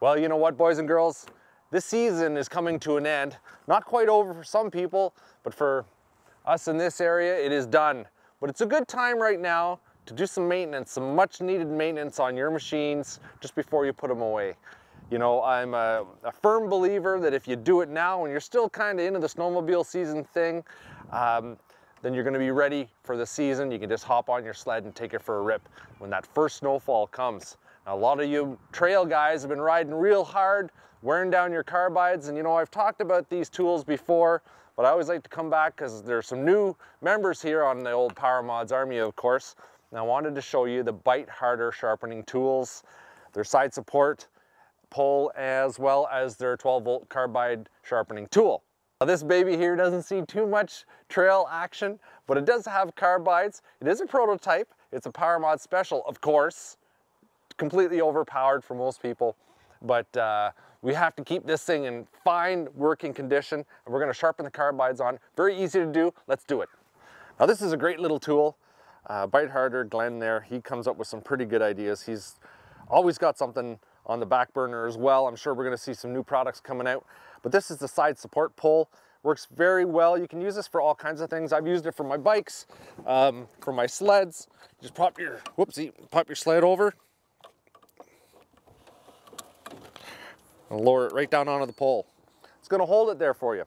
Well, you know what, boys and girls? This season is coming to an end. Not quite over for some people, but for us in this area, it is done. But it's a good time right now to do some maintenance, some much needed maintenance on your machines just before you put them away. You know, I'm a firm believer that if you do it now when you're still kind of into the snowmobile season thing, then you're going to be ready for the season. You can just hop on your sled and take it for a rip when that first snowfall comes. Now, a lot of you trail guys have been riding real hard, wearing down your carbides, and you know, I've talked about these tools before, but I always like to come back because there's some new members here on the old Power Mods Army, of course. And I wanted to show you the BiteHarder sharpening tools, their side support pole, as well as their 12-volt carbide sharpening tool. Now, this baby here doesn't see too much trail action, but it does have carbides. It is a prototype. It's a Power Mod Special, of course. Completely overpowered for most people, but we have to keep this thing in fine working condition, and we're going to sharpen the carbides on. Very easy to do. Let's do it. Now, this is a great little tool. BiteHarder, Glenn there, he comes up with some pretty good ideas. He's always got something on the back burner as well. I'm sure we're going to see some new products coming out, but this is the side support pole. Works very well. You can use this for all kinds of things. I've used it for my bikes, for my sleds. Just pop your sled over and lower it right down onto the pole. It's going to hold it there for you.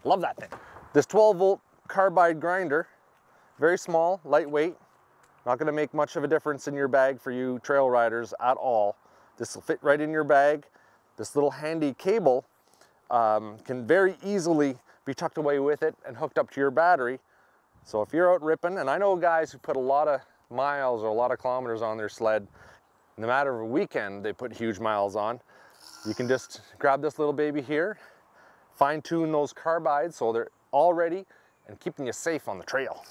Love that thing. This 12-volt carbide grinder, very small, lightweight, not going to make much of a difference in your bag for you trail riders at all. This will fit right in your bag. This little handy cable can very easily be tucked away with it and hooked up to your battery. So if you're out ripping, and I know guys who put a lot of miles or a lot of kilometers on their sled, in the matter of a weekend they put huge miles on. You can just grab this little baby here, fine tune those carbides so they're all ready and keeping you safe on the trail.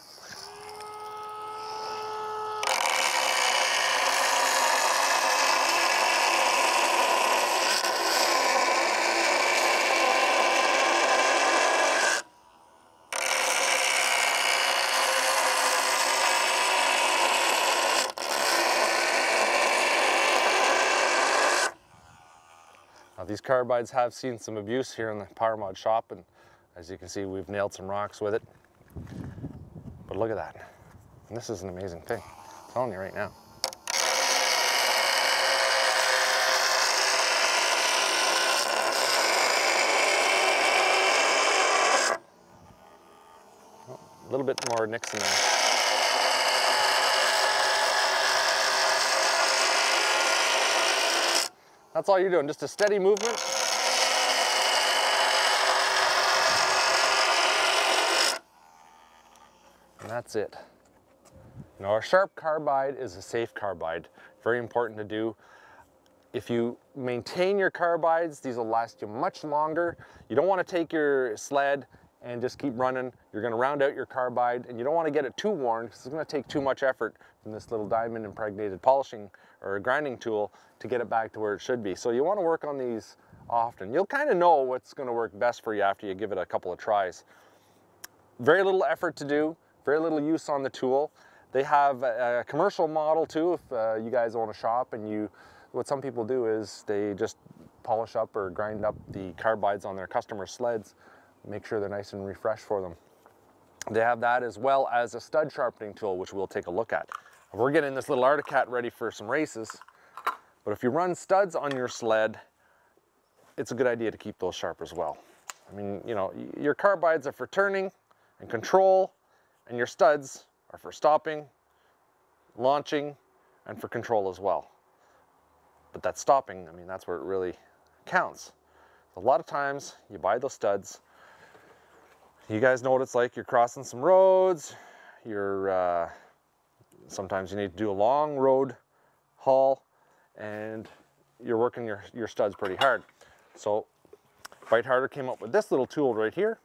Now, these carbides have seen some abuse here in the Power Mod shop, and as you can see, we've nailed some rocks with it. But look at that. And this is an amazing thing. I'm telling you right now. A little bit more nicks in there. That's all you're doing, just a steady movement. And that's it. Now, our sharp carbide is a safe carbide. Very important to do. If you maintain your carbides, these will last you much longer. You don't want to take your sled and just keep running. You're going to round out your carbide, and you don't want to get it too worn because it's going to take too much effort from this little diamond impregnated polishing or a grinding tool to get it back to where it should be. So you want to work on these often. You'll kind of know what's going to work best for you after you give it a couple of tries. Very little effort to do, very little use on the tool. They have a commercial model too if you guys own a shop, and what some people do is they just polish up or grind up the carbides on their customer sleds, make sure they're nice and refreshed for them. They have that as well as a stud sharpening tool, which we'll take a look at. We're getting this little Articat ready for some races, but if you run studs on your sled, it's a good idea to keep those sharp as well. I mean, you know, your carbides are for turning and control, and your studs are for stopping, launching, and for control as well. But that stopping, I mean, that's where it really counts. A lot of times you buy those studs, you guys know what it's like. You're crossing some roads, sometimes you need to do a long road haul, and you're working your studs pretty hard. So BiteHarder came up with this little tool right here.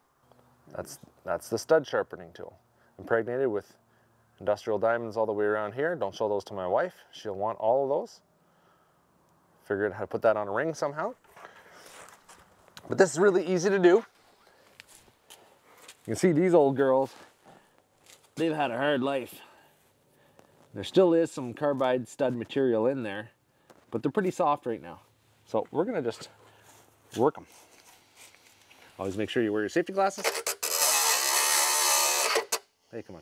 That's the stud sharpening tool, impregnated with industrial diamonds all the way around here. Don't show those to my wife. She'll want all of those. Figured out how to put that on a ring somehow. But this is really easy to do. You can see these old girls, they've had a hard life. There still is some carbide stud material in there, but they're pretty soft right now. So we're gonna just work them. Always make sure you wear your safety glasses. Hey, come on.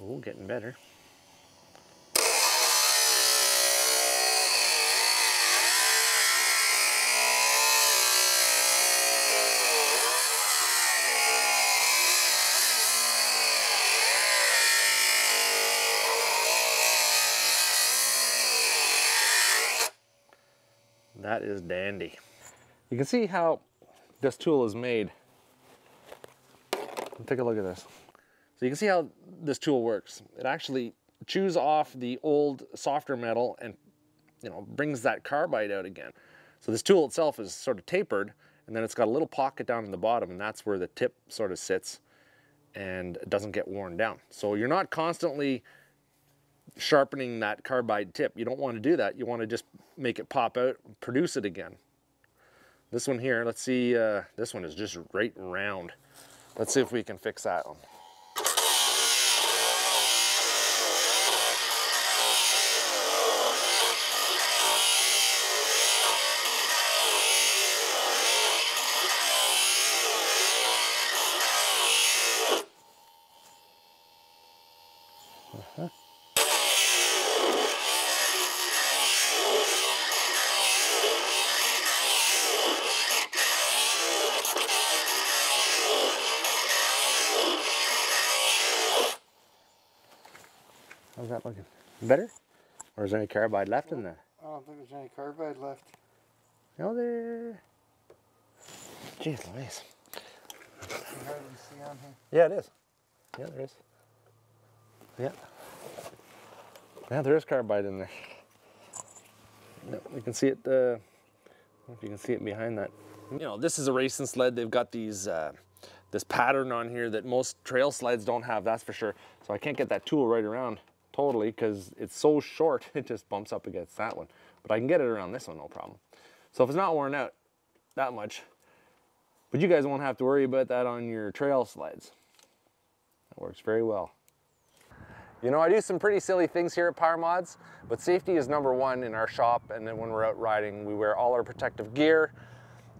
Oh, getting better. That is dandy. You can see how this tool is made. Take a look at this. So you can see how this tool works. It actually chews off the old softer metal and, you know, brings that carbide out again. So this tool itself is sort of tapered, and then it's got a little pocket down in the bottom, and that's where the tip sort of sits, and it doesn't get worn down. So you're not constantly sharpening that carbide tip. You don't want to do that. You want to just make it pop out, produce it again. This one here, let's see, this one is just right round. Let's see if we can fix that one. How's that looking? Better? Or is there any carbide left in there? I don't think there's any carbide left. No, there. Jeez Louise. You hardly see on here. Yeah, it is. Yeah, there is. Yeah. Yeah, there is carbide in there. No, you can see it, I don't know if you can see it behind that. You know, this is a racing sled. They've got these, this pattern on here that most trail sleds don't have, that's for sure. So I can't get that tool right around totally because it's so short, it just bumps up against that one. But I can get it around this one, no problem. So if it's not worn out that much, but you guys won't have to worry about that on your trail sleds. That works very well. You know, I do some pretty silly things here at Power Mods, but safety is number one in our shop, and then when we're out riding, we wear all our protective gear.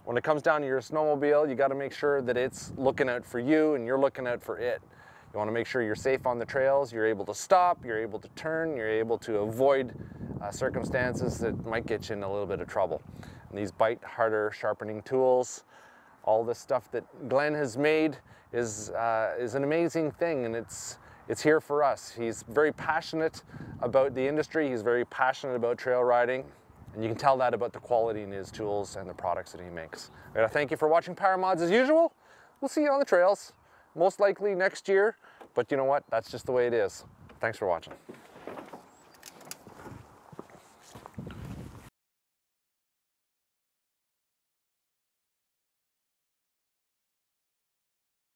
When it comes down to your snowmobile, you got to make sure that it's looking out for you and you're looking out for it. You want to make sure you're safe on the trails, you're able to stop, you're able to turn, you're able to avoid circumstances that might get you in a little bit of trouble. And these BiteHarder sharpening tools, all this stuff that Glenn has made is an amazing thing, and it's here for us. He's very passionate about the industry, he's very passionate about trail riding, and you can tell that about the quality in his tools and the products that he makes. I gotta thank you for watching Power Mods as usual. We'll see you on the trails, most likely next year, but you know what? That's just the way it is. Thanks for watching.